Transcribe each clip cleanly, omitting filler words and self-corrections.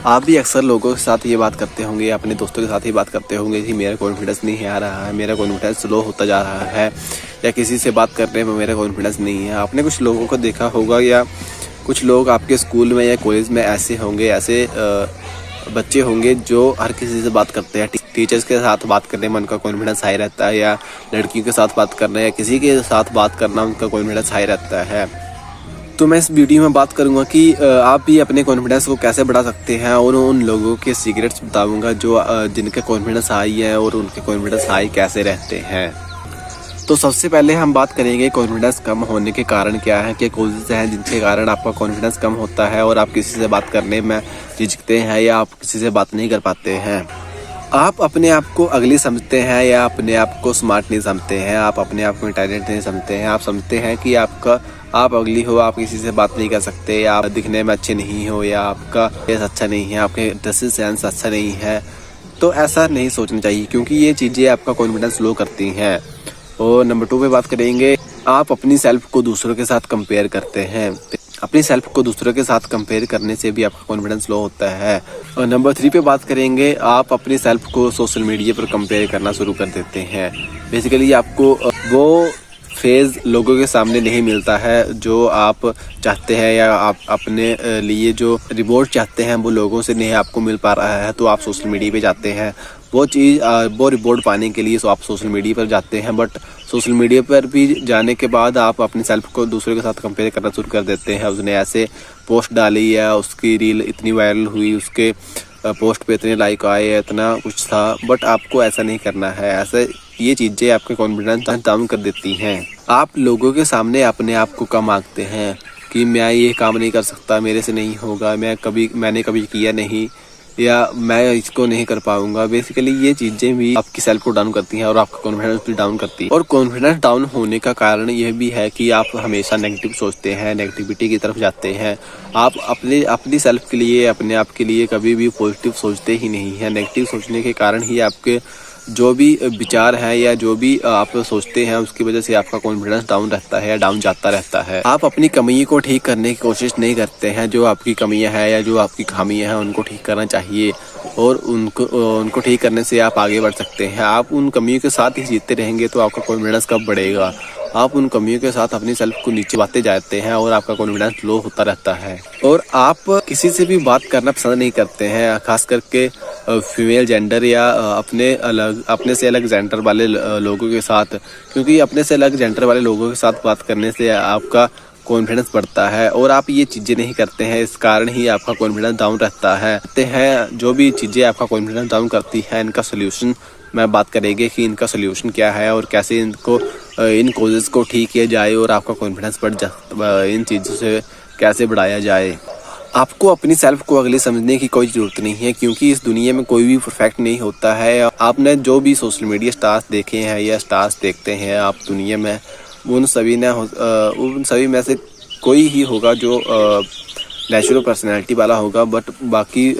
आप भी अक्सर लोगों के साथ ये बात करते होंगे, अपने दोस्तों के साथ ये बात करते होंगे कि मेरा कॉन्फिडेंस नहीं आ रहा है, मेरा कॉन्फिडेंस लो होता जा रहा है, या किसी से बात करने में मेरा कॉन्फिडेंस नहीं है। आपने कुछ लोगों को देखा होगा या कुछ लोग आपके स्कूल में या कॉलेज में ऐसे होंगे, ऐसे बच्चे होंगे जो हर किसी से बात करते हैं। टीचर्स के साथ बात करने में उनका कॉन्फिडेंस हाई रहता है, या लड़कियों के साथ बात करना या किसी के साथ बात करना उनका कॉन्फिडेंस हाई रहता है। तो मैं इस वीडियो में बात करूंगा कि आप भी अपने कॉन्फिडेंस को कैसे बढ़ा सकते हैं, और उन लोगों के सीक्रेट्स बताऊंगा जो जिनके कॉन्फिडेंस हाई है और उनके कॉन्फिडेंस हाई कैसे रहते हैं। तो सबसे पहले हम बात करेंगे कॉन्फिडेंस कम होने के कारण क्या है, क्या कॉजेज हैं जिनके कारण आपका कॉन्फिडेंस कम होता है और आप किसी से बात करने में झिझकते हैं या आप किसी से बात नहीं कर पाते हैं। आप अपने आप को अगली समझते हैं या अपने आप को स्मार्ट नहीं समझते हैं, आप अपने आप को इंटेलिजेंट नहीं समझते हैं। आप समझते हैं कि आप अगली हो, आप किसी से बात नहीं कर सकते, या आप दिखने में अच्छे नहीं हो, या आपका फेस अच्छा नहीं है, आपके ड्रेसिंग सेंस अच्छा नहीं है। तो ऐसा नहीं सोचना चाहिए, क्योंकि ये चीज़ें आपका कॉन्फिडेंस लो करती हैं। और नंबर 2 पे बात करेंगे, आप अपनी सेल्फ को दूसरों के साथ कंपेयर करते हैं। अपनी सेल्फ को दूसरों के साथ कंपेयर करने से भी आपका कॉन्फिडेंस लो होता है। और नंबर 3 पे बात करेंगे, आप अपनी सेल्फ को सोशल मीडिया पर कंपेयर करना शुरू कर देते हैं। बेसिकली आपको वो फेज लोगों के सामने नहीं मिलता है जो आप चाहते हैं, या आप अपने लिए जो रिवॉर्ड चाहते हैं वो लोगों से नहीं आपको मिल पा रहा है, तो आप सोशल मीडिया पे जाते हैं वो रिवॉर्ड पाने के लिए। आप सोशल मीडिया पर जाते हैं, बट सोशल मीडिया पर भी जाने के बाद आप अपनी सेल्फ को दूसरे के साथ कंपेयर करना शुरू कर देते हैं। उसने ऐसे पोस्ट डाली या उसकी रील इतनी वायरल हुई, उसके पोस्ट पे इतने लाइक आए, इतना कुछ था, बट आपको ऐसा नहीं करना है। ऐसे ये चीज़ें आपके कॉन्फिडेंस डाउन कर देती हैं। आप लोगों के सामने अपने आप को कम आंकते हैं कि मैं ये काम नहीं कर सकता, मेरे से नहीं होगा, मैंने कभी किया नहीं, या मैं इसको नहीं कर पाऊंगा। बेसिकली ये चीज़ें भी आपकी सेल्फ को डाउन करती हैं और आपका कॉन्फिडेंस भी डाउन करती है। और कॉन्फिडेंस डाउन होने का कारण यह भी है कि आप हमेशा नेगेटिव सोचते हैं, नेगेटिविटी की तरफ जाते हैं। आप अपनी सेल्फ के लिए, अपने आप के लिए कभी भी पॉजिटिव सोचते ही नहीं हैं। नेगेटिव सोचने के कारण ही आपके जो भी विचार है या जो भी आप सोचते हैं उसकी वजह से आपका कॉन्फिडेंस डाउन रहता है या डाउन जाता रहता है। आप अपनी कमियों को ठीक करने की कोशिश नहीं करते हैं। जो आपकी कमियां हैं या जो आपकी खामियां हैं उनको ठीक करना चाहिए, और उनको ठीक करने से आप आगे बढ़ सकते हैं। आप उन कमियों के साथ ही जीते रहेंगे तो आपका कॉन्फिडेंस कब बढ़ेगा। आप उन कमियों के साथ अपनी सेल्फ को नीचे बाते जाते हैं और आपका कॉन्फिडेंस लो होता रहता है। और आप किसी से भी बात करना पसंद नहीं करते हैं, खास करके फीमेल जेंडर या अपने से अलग जेंडर वाले लोगों के साथ, क्योंकि अपने से अलग जेंडर वाले लोगों के साथ बात करने से आपका कॉन्फिडेंस बढ़ता है, और आप ये चीज़ें नहीं करते हैं, इस कारण ही आपका कॉन्फिडेंस डाउन रहता है। जो भी चीज़ें आपका कॉन्फिडेंस डाउन करती हैं, इनका सोल्यूशन मैं बात करेंगे कि इनका सोल्यूशन क्या है और कैसे इन कॉजेज़ को ठीक किया जाए और आपका कॉन्फिडेंस इन चीज़ों से कैसे बढ़ाया जाए। आपको अपनी सेल्फ को अगले समझने की कोई ज़रूरत नहीं है, क्योंकि इस दुनिया में कोई भी परफेक्ट नहीं होता है। आपने जो भी सोशल मीडिया स्टार्स देखे हैं या स्टार्स देखते हैं आप दुनिया में, उन सभी में से कोई ही होगा जो नेचुरल पर्सनैलिटी वाला होगा, बट बाकी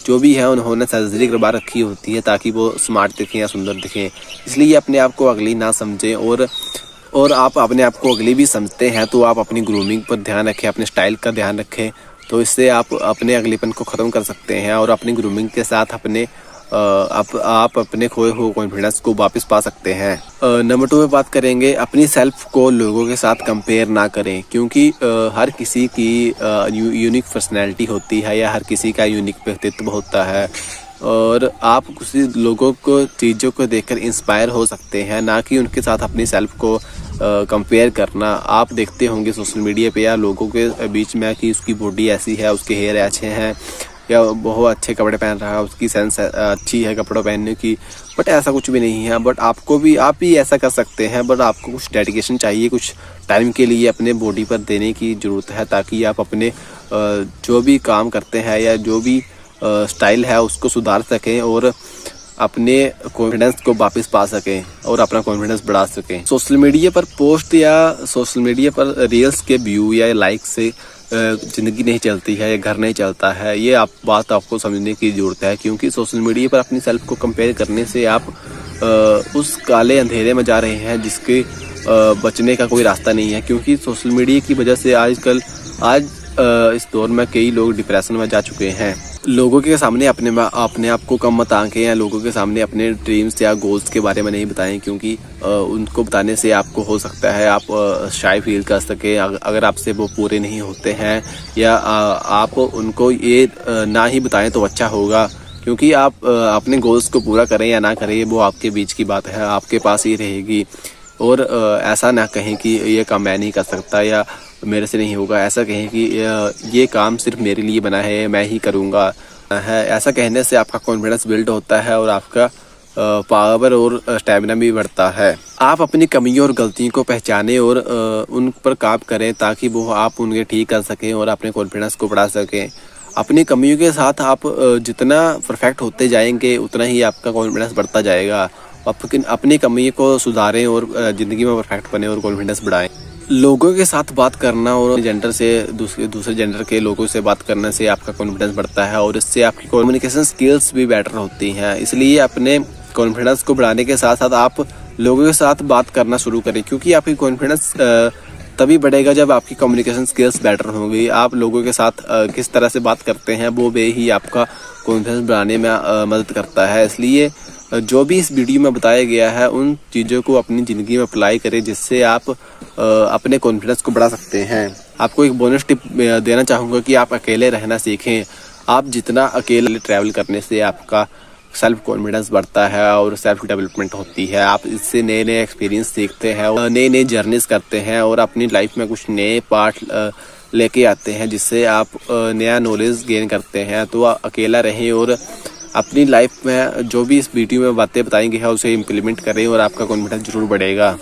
जो भी है उन्होंने सर्जरी करवा रखी होती है ताकि वो स्मार्ट दिखें या सुंदर दिखें। इसलिए अपने आप को अगली ना समझें, और आप अपने आप को अगली भी समझते हैं तो आप अपनी ग्रूमिंग पर ध्यान रखें, अपने स्टाइल का ध्यान रखें, तो इससे आप अपने अगलेपन को ख़त्म कर सकते हैं और अपनी ग्रूमिंग के साथ आप अपने खोए हुए कॉन्फिडेंस को वापस पा सकते हैं। नंबर 2 पे बात करेंगे, अपनी सेल्फ को लोगों के साथ कंपेयर ना करें, क्योंकि हर किसी की यूनिक पर्सनैलिटी होती है या हर किसी का यूनिक व्यक्तित्व होता है, और आप किसी लोगों को चीज़ों को देखकर इंस्पायर हो सकते हैं, ना कि उनके साथ अपनी सेल्फ को कंपेयर करना। आप देखते होंगे सोशल मीडिया पे या लोगों के बीच में कि उसकी बॉडी ऐसी है, उसके हेयर अच्छे हैं, या बहुत अच्छे कपड़े पहन रहा है, उसकी सेंस अच्छी है कपड़ों पहनने की, बट ऐसा कुछ भी नहीं है। बट आप भी ऐसा कर सकते हैं, बट आपको कुछ डेडिकेशन चाहिए, कुछ टाइम के लिए अपने बॉडी पर देने की ज़रूरत है, ताकि आप अपने जो भी काम करते हैं या जो भी स्टाइल है उसको सुधार सकें और अपने कॉन्फिडेंस को वापस पा सकें और अपना कॉन्फिडेंस बढ़ा सकें। सोशल मीडिया पर पोस्ट या सोशल मीडिया पर रील्स के व्यू या लाइक से ज़िंदगी नहीं चलती है या घर नहीं चलता है, ये बात आपको समझने की ज़रूरत है। क्योंकि सोशल मीडिया पर अपनी सेल्फ को कंपेयर करने से आप उस काले अंधेरे में जा रहे हैं जिसके बचने का कोई रास्ता नहीं है। क्योंकि सोशल मीडिया की वजह से आज इस दौर में कई लोग डिप्रेशन में जा चुके हैं। लोगों के सामने अपने आप को कम मत आंकें या लोगों के सामने अपने ड्रीम्स या गोल्स के बारे में नहीं बताएं, क्योंकि उनको बताने से आपको हो सकता है आप शाय फील कर सके अगर आपसे वो पूरे नहीं होते हैं, या आप उनको ये ना ही बताएं तो अच्छा होगा। क्योंकि आप अपने गोल्स को पूरा करें या ना करें वो आपके बीच की बात है, आपके पास ही रहेगी। और ऐसा ना कहें कि ये काम मैं नहीं कर सकता या मेरे से नहीं होगा, ऐसा कहें कि ये काम सिर्फ मेरे लिए बना है, मैं ही करूँगा है। ऐसा कहने से आपका कॉन्फिडेंस बिल्ड होता है और आपका पावर और स्टैमिना भी बढ़ता है। आप अपनी कमियों और गलतियों को पहचानें और उन पर काम करें ताकि वो आप उनके ठीक कर सकें और अपने कॉन्फिडेंस को बढ़ा सकें। अपनी कमियों के साथ आप जितना परफेक्ट होते जाएंगे उतना ही आपका कॉन्फिडेंस बढ़ता जाएगा। अपनी कमी को सुधारें और ज़िंदगी में परफेक्ट बने और कॉन्फिडेंस बढ़ाएं। लोगों के साथ बात करना और जेंडर से दूसरे जेंडर के लोगों से बात करने से आपका कॉन्फिडेंस बढ़ता है और इससे आपकी कम्युनिकेशन स्किल्स भी बेटर होती हैं। इसलिए अपने कॉन्फिडेंस को बढ़ाने के साथ साथ आप लोगों के साथ बात करना शुरू करें, क्योंकि आपकी कॉन्फिडेंस तभी बढ़ेगा जब आपकी कम्युनिकेशन स्किल्स बेटर होंगी। आप लोगों के साथ किस तरह से बात करते हैं वो वे ही आपका कॉन्फिडेंस बढ़ाने में मदद करता है। इसलिए जो भी इस वीडियो में बताया गया है उन चीज़ों को अपनी ज़िंदगी में अप्लाई करें जिससे आप अपने कॉन्फिडेंस को बढ़ा सकते हैं। आपको एक बोनस टिप देना चाहूँगा कि आप अकेले रहना सीखें। आप जितना अकेले ट्रैवल करने से आपका सेल्फ कॉन्फिडेंस बढ़ता है और सेल्फ डेवलपमेंट होती है। आप इससे नए नए एक्सपीरियंस सीखते हैं और नई नई जर्नीज करते हैं और अपनी लाइफ में कुछ नए पार्ट लेके आते हैं जिससे आप नया नॉलेज गेन करते हैं। तो अकेला रहें और अपनी लाइफ में जो भी इस वीडियो में बातें बताई गई है उसे इम्प्लीमेंट करें और आपका कॉन्फिडेंस जरूर बढ़ेगा।